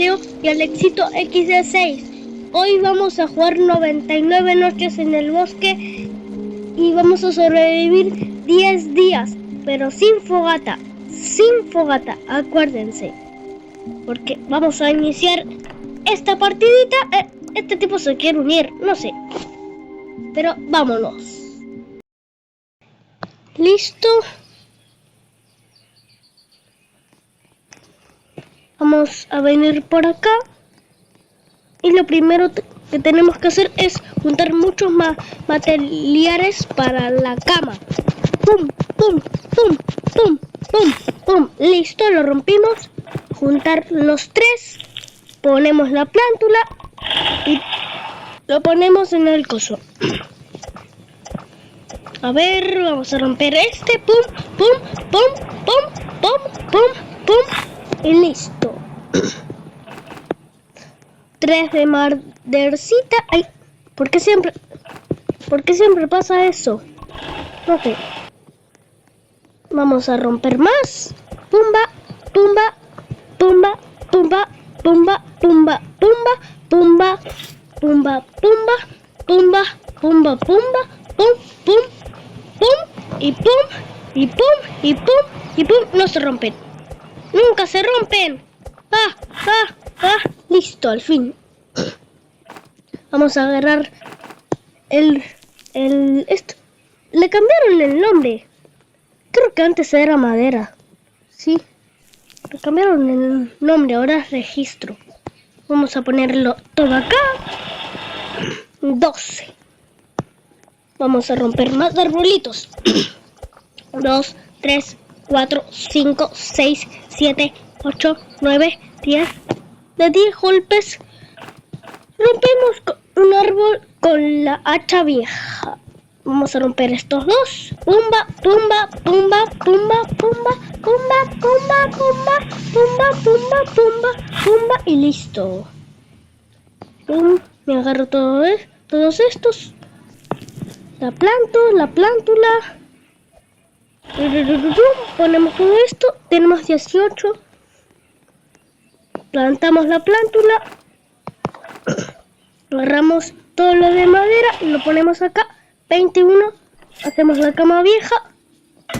Leo y Alexito XD6. Hoy vamos a jugar 99 noches en el bosque y vamos a sobrevivir 10 días, pero sin fogata, acuérdense. Porque vamos a iniciar esta partidita. Este tipo se quiere unir, no sé. Pero vámonos. ¿Listo? Vamos a venir por acá. Y lo primero que tenemos que hacer es juntar muchos materiales para la cama. ¡Pum, pum, pum, pum, pum, pum! Listo, lo rompimos. Juntar los tres. Ponemos la plántula y lo ponemos en el coso. A ver, vamos a romper este. Pum, pum, pum, pum, pum, pum, pum. Y listo. 3 de madercita. Ay, ¿por qué siempre pasa eso? No sé. Vamos a romper más. Pumba, pumba, pumba, pumba, pumba, pumba, pumba, pumba, pumba, pumba, pumba, pumba, pumba, pum, pum, pum, y pum, y pum, y pum, y pum. No se rompen. Nunca se rompen. Listo, al fin. Vamos a agarrar esto. Le cambiaron el nombre. Creo que antes era madera. Sí. Le cambiaron el nombre, ahora es registro. Vamos a ponerlo todo acá. 12. Vamos a romper más arbolitos. 2, 3, 4, 5, 6, 7, 8, 9, 10. De 10 golpes rompemos un árbol con la hacha vieja. Vamos a romper estos dos. Pumba, pumba, pumba, pumba, pumba, pumba, pumba, pumba, pumba, pumba, pumba, pumba y listo. Pum, me agarro todos estos. La plántula. Ponemos todo esto. Tenemos 18. Plantamos la plántula. Agarramos todo lo de madera y lo ponemos acá. 21. Hacemos la cama vieja.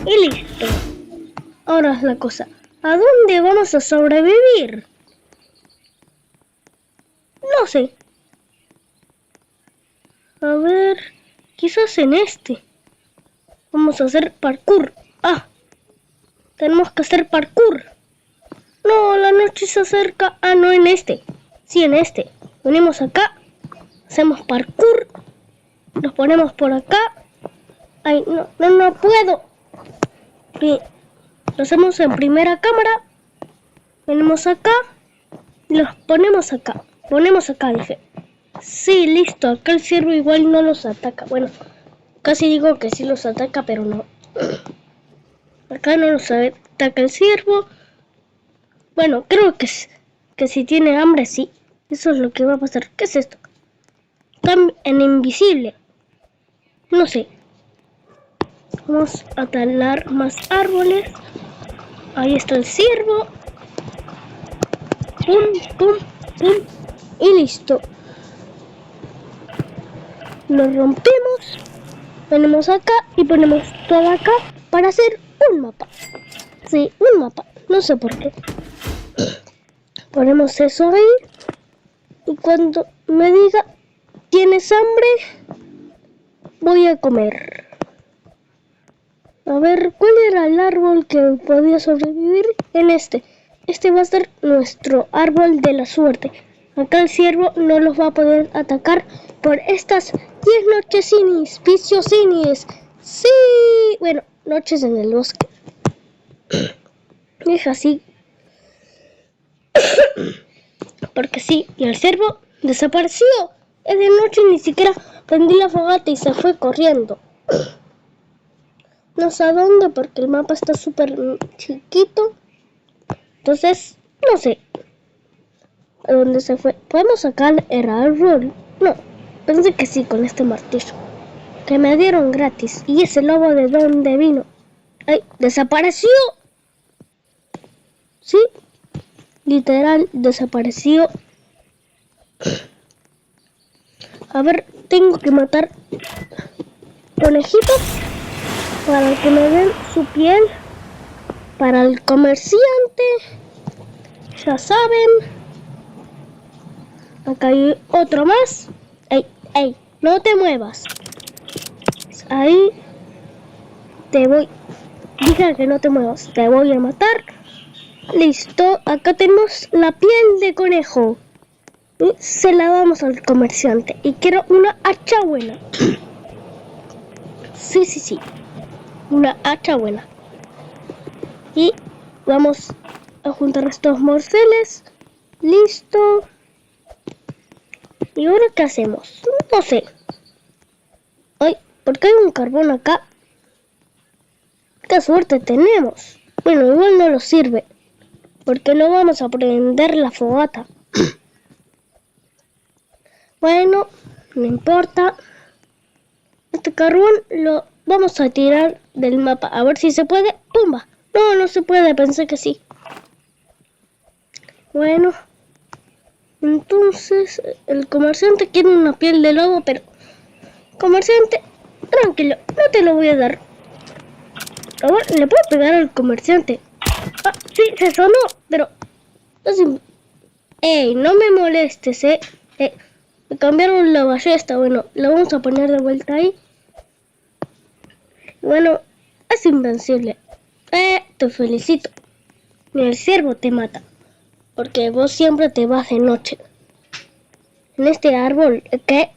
Y listo. Ahora es la cosa. ¿A dónde vamos a sobrevivir? No sé. A ver. Quizás en este. Vamos a hacer parkour. Tenemos que hacer parkour. No, la noche se acerca. No, en este. Sí, en este. Venimos acá. Hacemos parkour. Nos ponemos por acá. Ay, no puedo. Bien. Lo hacemos en primera cámara. Venimos acá. Y los ponemos acá. Dije. Sí, listo. Acá el ciervo igual no los ataca. Bueno, casi digo que sí los ataca, pero no. Acá no los ataca el ciervo. Bueno, creo que si tiene hambre, sí. Eso es lo que va a pasar. ¿Qué es esto? Está en invisible. No sé. Vamos a talar más árboles. Ahí está el ciervo. Pum, pum, pum. Y listo. Lo rompemos. Venimos acá y ponemos todo acá para hacer un mapa. Sí, un mapa. No sé por qué. Ponemos eso ahí. Y cuando me diga, ¿tienes hambre? Voy a comer. A ver, ¿cuál era el árbol que podía sobrevivir? En este. Este va a ser nuestro árbol de la suerte. Acá el ciervo no los va a poder atacar por estas 10 nochesinis, viciosinis. Sí. Bueno, noches en el bosque. Es así. Porque sí, y el ciervo desapareció. Es de noche y ni siquiera prendí la fogata y se fue corriendo. No sé a dónde porque el mapa está súper chiquito. Entonces, no sé a dónde se fue. ¿Podemos sacar el árbol? No, pensé que sí con este martillo. Que me dieron gratis. ¿Y ese lobo de dónde vino? ¡Ay! ¡Desapareció! ¿Sí? literal desapareció. A ver, tengo que matar conejitos para que me den su piel. Para el comerciante, ya saben. Acá hay otro más. ¡Ey, ey! No te muevas. Ahí te voy. Dije que no te muevas. Te voy a matar. Listo. Acá tenemos la piel de conejo. Y se la damos al comerciante. Y quiero una hacha buena. Sí. Una hacha buena. Y vamos a juntar estos morceles. Listo. ¿Y ahora qué hacemos? No sé. Ay, ¿por qué hay un carbón acá? ¡Qué suerte tenemos! Bueno, igual no nos sirve. Porque no vamos a prender la fogata. Bueno, no importa. Este carbón lo vamos a tirar del mapa. A ver si se puede. ¡Pumba! No, no se puede. Pensé que sí. Bueno. Entonces, el comerciante quiere una piel de lobo, pero... Comerciante, tranquilo. No te lo voy a dar. A ver, ¿le puedo pegar al comerciante? Ah, sí, se sonó, pero... ¡Ey! No me molestes, me cambiaron la ballesta. Bueno, la vamos a poner de vuelta ahí. Bueno, es invencible. Te felicito. Ni el ciervo te mata. Porque vos siempre te vas de noche. En este árbol, ¿qué?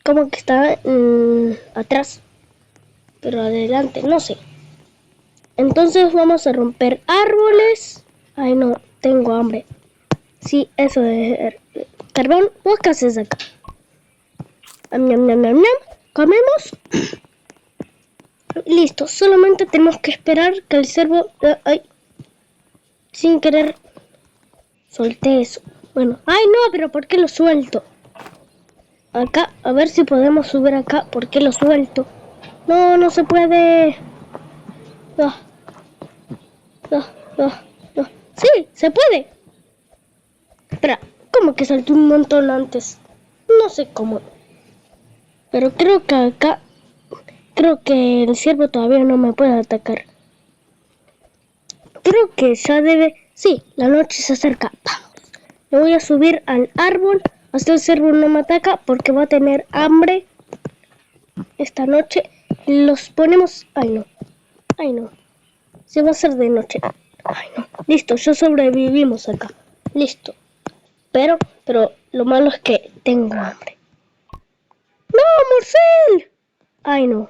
Como que está atrás. Pero adelante, no sé. Entonces vamos a romper árboles. Ay, no, tengo hambre. Sí, eso de carbón. ¿Vos qué haces acá? Comemos. Listo, solamente tenemos que esperar que el cervo... ay, sin querer solté eso. Bueno, ay no, pero ¿por qué lo suelto? Acá, a ver si podemos subir acá. ¿Por qué lo suelto? No, no se puede. No. Sí, se puede. Espera, ¿cómo que salté un montón antes? No sé cómo. Pero creo que acá... Creo que el ciervo todavía no me puede atacar. Creo que ya debe... Sí, la noche se acerca. Vamos. Me voy a subir al árbol. Hasta el ciervo no me ataca porque va a tener hambre. Esta noche los ponemos... Ay, no. Se va a hacer de noche. Ay, no. Listo, ya sobrevivimos acá. Listo. Pero lo malo es que tengo hambre. ¡No, Morcel! Ay, no.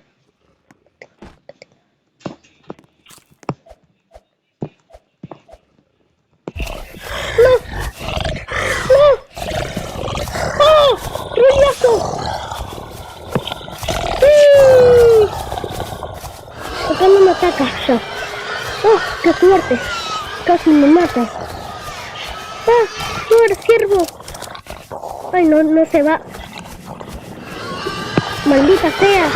Acá no me ataca ya. ¡Oh, qué suerte! Casi me mata. ¡Ah, muere, ciervo! ¡Ay, no se va! ¡Maldita sea!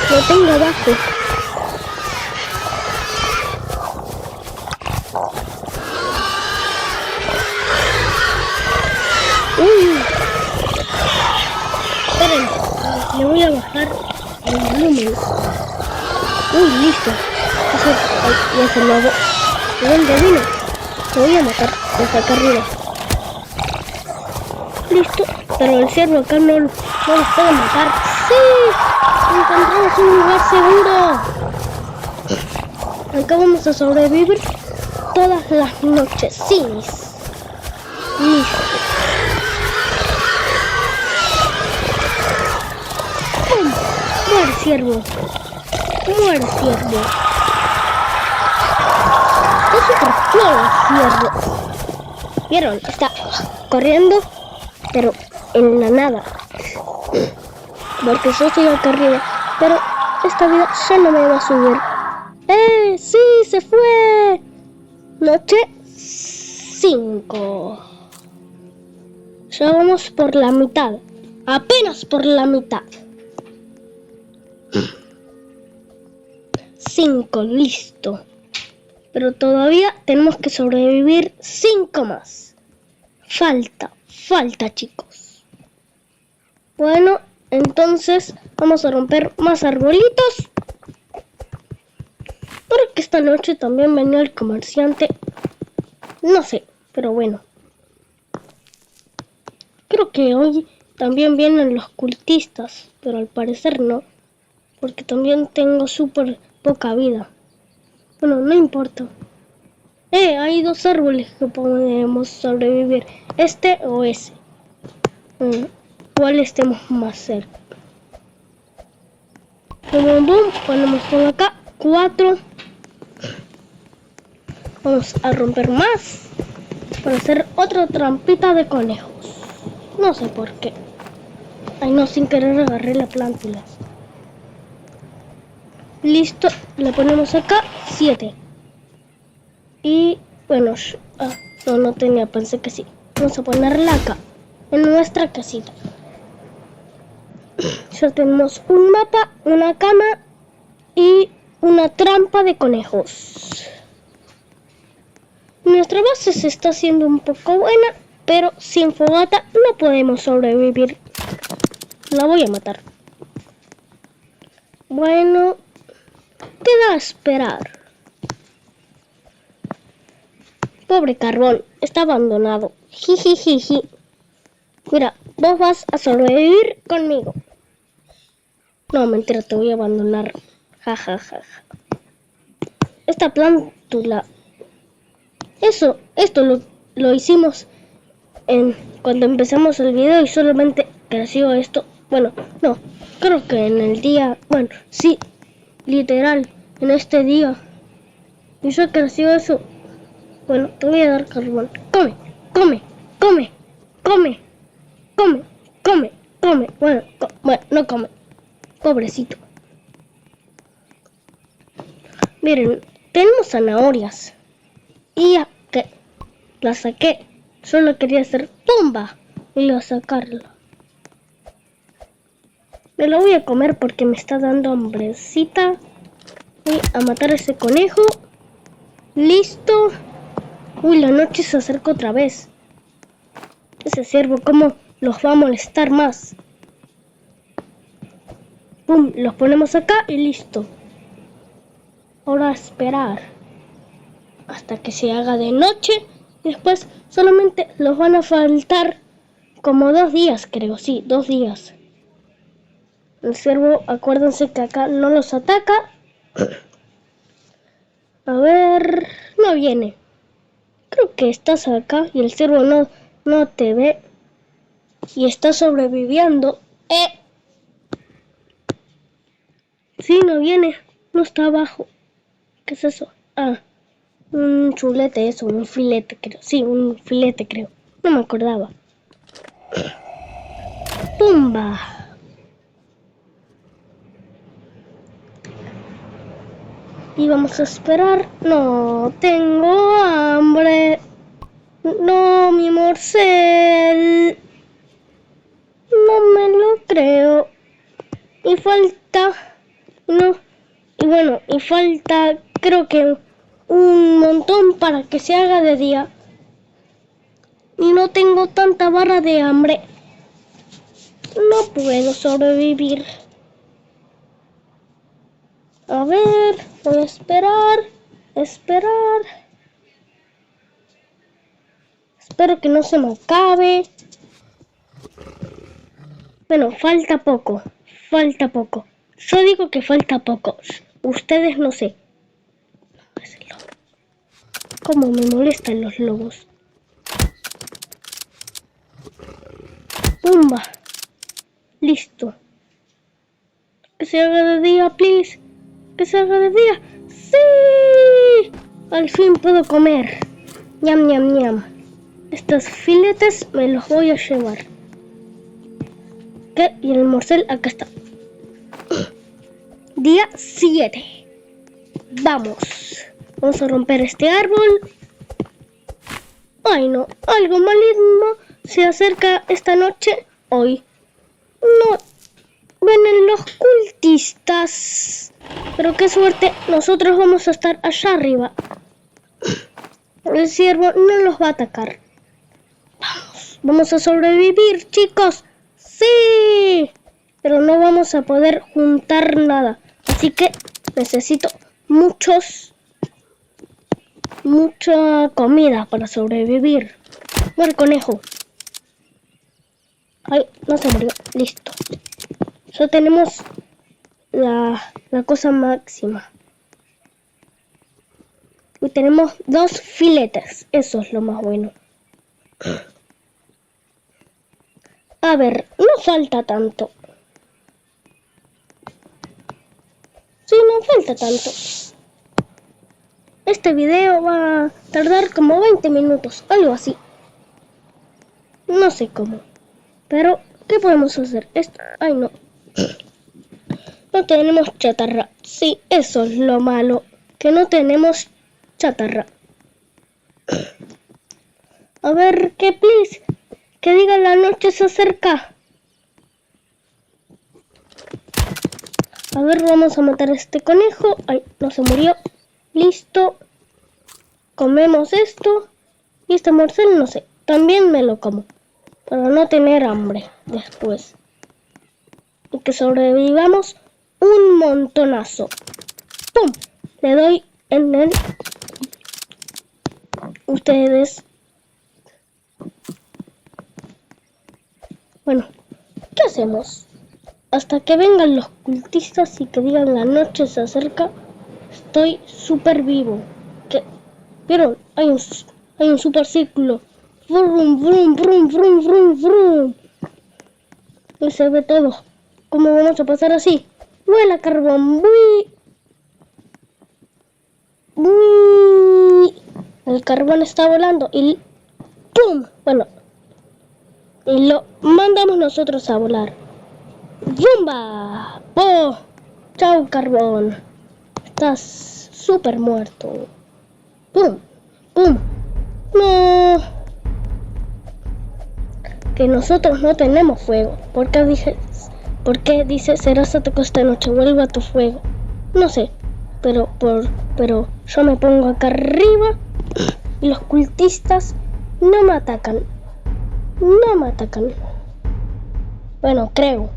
Lo tengo abajo. ¡Uy! Esperen, le voy a bajar el volumen. ¡Uy, listo! Ya se lo... ¿De dónde vino? Te voy a matar desde acá arriba. Listo, pero el ciervo acá no los puedo matar. ¡Sí! Encontramos un lugar seguro. Acá vamos a sobrevivir todas las noches. Sí. Listo. ¡Pum! Muere ciervo. Es otro ciervo. ¿Vieron? Está corriendo, pero en la nada. Porque yo estoy acá arriba. Pero esta vida ya no me va a subir. ¡Sí! ¡Se fue! Noche 5. Ya vamos por la mitad. Apenas por la mitad. 5, listo. Pero todavía tenemos que sobrevivir 5 más. Falta, chicos. Bueno, entonces vamos a romper más arbolitos. Porque esta noche también venía el comerciante. No sé, pero bueno. Creo que hoy también vienen los cultistas, pero al parecer no. Porque también tengo súper poca vida. Bueno, no importa. Hay 2 árboles que podemos sobrevivir. Este o ese. ¿Cuál estemos más cerca? Boom, boom. Ponemos todo acá. 4. Vamos a romper más. Para hacer otra trampita de conejos. No sé por qué. Ay, no, sin querer agarré la plántula. Listo. Le ponemos acá 7. Y bueno, no tenía, pensé que sí. Vamos a ponerla acá, en nuestra casita. Ya tenemos un mapa, una cama y una trampa de conejos. Nuestra base se está haciendo un poco buena, pero sin fogata no podemos sobrevivir. La voy a matar. Bueno, queda esperar. Pobre carbón, está abandonado. Jijijiji. Mira, vos vas a sobrevivir conmigo. No, mentira, te voy a abandonar. Ja, ja, ja, ja. Esta plántula. Esto lo hicimos cuando empezamos el video y solamente creció esto. Bueno, no, creo que en el día, bueno, sí, literal, en este día. Y ya creció eso. Bueno, te voy a dar carbón. Come, come, come, come, come, come, come. Bueno, no come. Pobrecito. Miren, tenemos zanahorias. Y ya que la saqué, solo quería hacer tumba y iba a sacarla. Me la voy a comer porque me está dando hambrecita. Voy a matar a ese conejo. Listo. Uy, la noche se acerca otra vez. Ese ciervo, ¿cómo los va a molestar más? Pum, los ponemos acá y listo. Ahora a esperar hasta que se haga de noche. Y después solamente los van a faltar como 2 días, creo. Sí, 2 días. El ciervo, acuérdense que acá no los ataca. A ver, no viene. Creo que estás acá y el ciervo no te ve. Y está sobreviviendo. Sí, no viene. No está abajo. ¿Qué es eso? Ah, un chulete eso, un filete creo. Sí, un filete creo. No me acordaba. ¡Pumba! Y vamos a esperar. No, tengo hambre. No, mi morcel. No me lo creo. Y falta... No. Y bueno, y falta creo que un montón para que se haga de día. Y no tengo tanta barra de hambre. No puedo sobrevivir. A ver, voy a esperar. Espero que no se me acabe. Bueno, falta poco. Yo digo que falta poco. Ustedes no sé. Es el lobo. ¿Cómo me molestan los lobos? ¡Pumba! Listo. Que se haga de día, please. Que se haga de día. ¡Sí! Al fin puedo comer. Ñam, ñam, ñam. Estos filetes me los voy a llevar. ¿Qué? Y el morcel acá está. Día 7. Vamos. Vamos a romper este árbol. Ay, no. Algo maligno se acerca esta noche. Hoy. No. Vienen los cultistas. Pero qué suerte. Nosotros vamos a estar allá arriba. el ciervo no los va a atacar. Vamos a sobrevivir, chicos. ¡Sí! Pero no vamos a poder juntar nada. Así que necesito mucha comida para sobrevivir. Muere el conejo. Ay, no se murió. Listo. Ya tenemos la cosa máxima. Y tenemos 2 filetes. Eso es lo más bueno. A ver, no falta tanto. Sí, no falta tanto. Este video va a tardar como 20 minutos, algo así. No sé cómo. Pero, ¿qué podemos hacer? Ay, no. No tenemos chatarra. Sí, eso es lo malo. Que no tenemos chatarra. A ver, ¿qué please? Que diga la noche se acerca. A ver, vamos a matar a este conejo. Ay, no se murió. Listo. Comemos esto. Y este morcel, no sé. También me lo como. Para no tener hambre después. Y que sobrevivamos un montonazo. ¡Pum! Le doy en el... Ustedes. Bueno, ¿qué hacemos? Hasta que vengan los cultistas y que digan la noche se acerca, estoy súper vivo. ¿Qué? ¿Vieron? Hay un super círculo. Brum, brum, brum, brum, brum, brum. Y se ve todo. ¿Cómo vamos a pasar así? ¡Vuela, carbón! ¡Bui! ¡Bui! El carbón está volando y... ¡Pum! Bueno. Y lo mandamos nosotros a volar. ¡Yumba! ¡Oh! ¡Chao, carbón! Estás súper muerto. ¡Pum! ¡Pum! ¡No! Que nosotros no tenemos fuego. ¿Por qué dice serás atacado esta noche? Vuelve a tu fuego. No sé. Pero yo me pongo acá arriba y los cultistas no me atacan. No me atacan. Bueno, creo.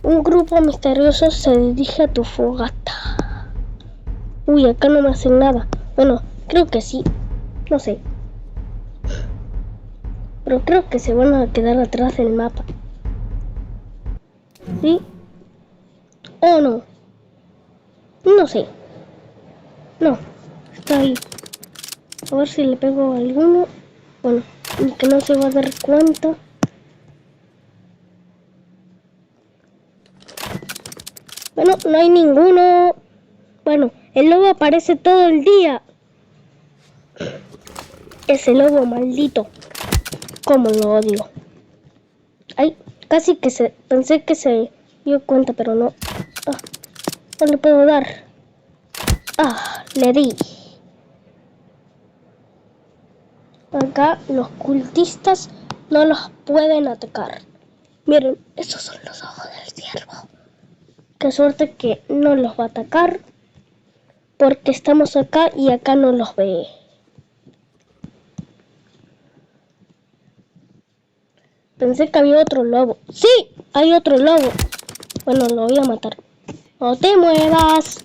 Un grupo misterioso se dirige a tu fogata. Uy, acá no me hacen nada. Bueno, creo que sí. No sé. Pero creo que se van a quedar atrás del mapa. ¿Sí? ¿O no? No sé. No, está ahí. A ver si le pego a alguno. Bueno, que no se va a dar cuenta. Bueno, no hay ninguno. Bueno, el lobo aparece todo el día. Ese lobo maldito. Cómo lo odio. Ay, casi que pensé que se dio cuenta, pero no. Ah, no le puedo dar. Ah, le di. Acá los cultistas no los pueden atacar. Miren, esos son los ojos del ciervo. Qué suerte que no los va a atacar. Porque estamos acá y acá no los ve. Pensé que había otro lobo. ¡Sí! Hay otro lobo. Bueno, lo voy a matar. No te muevas.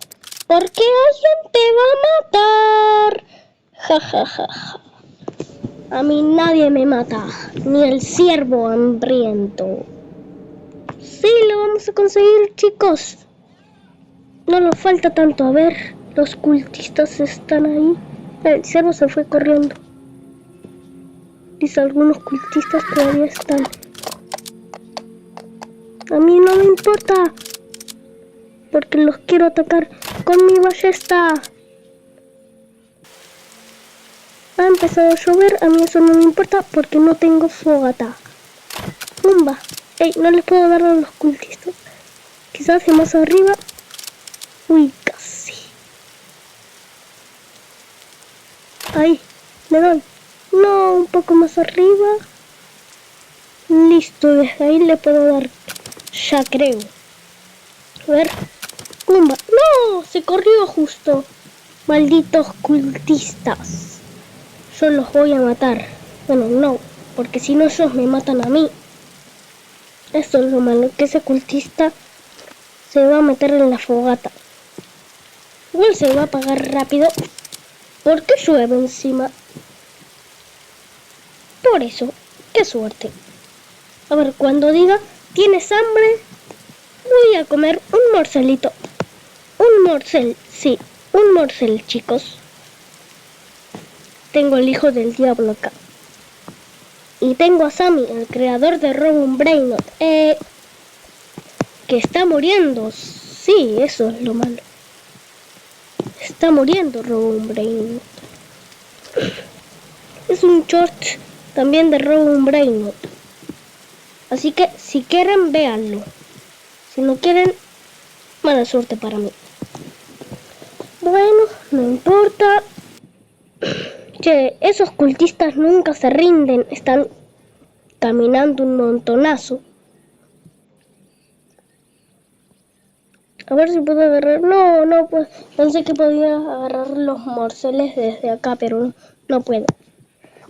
Porque alguien te va a matar. Ja, ja, ja, ja. A mí nadie me mata. Ni el ciervo hambriento. Sí, lo vamos a conseguir, chicos. No nos falta tanto. A ver, los cultistas están ahí. El ciervo se fue corriendo. Dice, algunos cultistas todavía están. A mí no me importa. Porque los quiero atacar con mi ballesta. Ha empezado a llover. A mí eso no me importa porque no tengo fogata. ¡Pumba! ¡Ey! No les puedo dar a los cultistas. Quizás más arriba. Uy, casi. Ahí, le doy. No, un poco más arriba. Listo, desde ahí le puedo dar. Ya creo. A ver. ¡Pumba! ¡No! Se corrió justo. Malditos cultistas. yo los voy a matar. Bueno, no, porque si no ellos me matan a mí. Eso es lo malo, que ese cultista se va a meter en la fogata. Igual se va a apagar rápido porque llueve encima. Por eso, qué suerte. A ver, cuando diga, ¿tienes hambre? Voy a comer un morcelito. Un morcel, sí, un morcel, chicos. Tengo el hijo del diablo acá. Y tengo a Sammy, el creador de Robin Brainot, que está muriendo. Sí, eso es lo malo. Está muriendo Robin Brainot. Es un short también de Robin Brainot. Así que si quieren, véanlo. Si no quieren, mala suerte para mí. Bueno, no importa. Che, esos cultistas nunca se rinden. Están caminando un montonazo. A ver si puedo agarrar. No, pues pensé que podía agarrar los morceles desde acá, pero no puedo.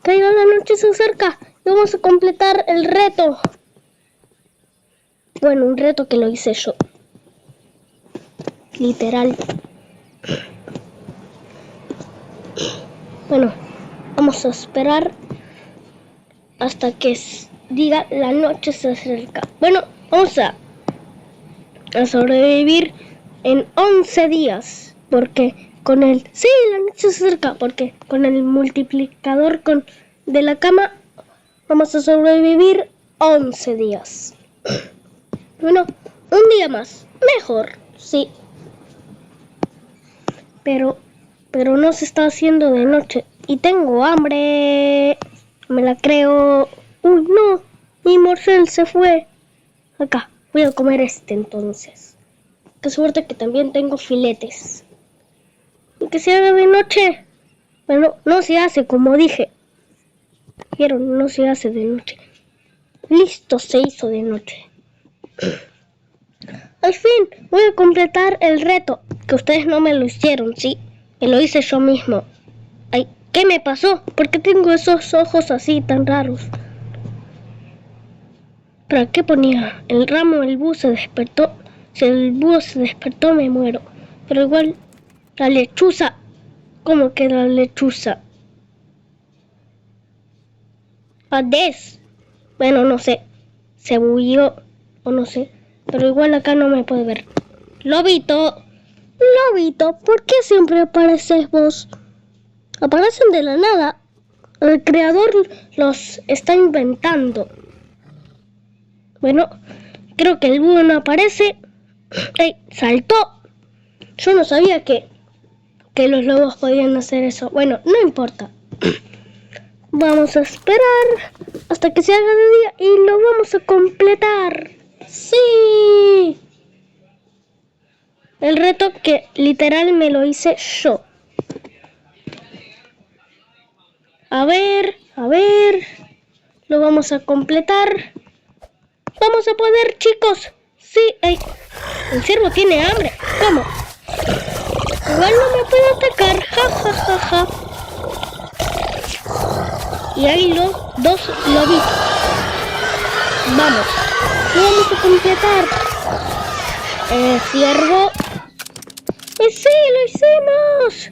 Caiga la noche, se acerca. Vamos a completar el reto. Bueno, un reto que lo hice yo. Literal. Bueno, vamos a esperar hasta que diga la noche se acerca. Bueno, vamos a sobrevivir en 11 días. Porque con el... Sí, la noche se acerca. Porque con el multiplicador de la cama vamos a sobrevivir 11 días. Bueno, un día más. Mejor, sí. Pero no se está haciendo de noche. Y tengo hambre. Me la creo. Uy, no. Mi morcel se fue. Acá. Voy a comer entonces. Qué suerte que también tengo filetes. Y que se haga de noche. Bueno, no se hace como dije. Vieron, no se hace de noche. Listo, se hizo de noche. Al fin, voy a completar el reto. Que ustedes no me lo hicieron, ¿sí? Me lo hice yo mismo. Ay, ¿qué me pasó? ¿Por qué tengo esos ojos así tan raros? ¿Para qué ponía? El ramo, el búho se despertó. Si el búho se despertó, me muero. Pero igual, la lechuza. ¿Cómo que la lechuza? Adés. Bueno, no sé. Se bulló o no sé. Pero igual acá no me puede ver. Lobito. Lobito, ¿por qué siempre apareces vos? Aparecen de la nada. El creador los está inventando. Bueno, creo que el búho no aparece. ¡Ey! ¡Saltó! Yo no sabía que los lobos podían hacer eso. Bueno, no importa. Vamos a esperar hasta que se haga de día y lo vamos a completar. ¡Sí! El reto que literal me lo hice yo. A ver. Lo vamos a completar. Vamos a poder, chicos. Sí, el ciervo tiene hambre. ¿Cómo? Igual no me puede atacar. Ja. Y hay dos lobitos. Vamos. Lo vamos a completar. El ciervo. ¡Sí, lo hicimos!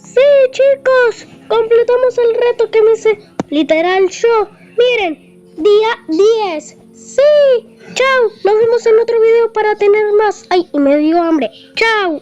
¡Sí, chicos! Completamos el reto que me hice literal yo. Miren, día 10. ¡Sí! ¡Chao! Nos vemos en otro video para tener más. ¡Ay! Y me dio hambre. ¡Chao!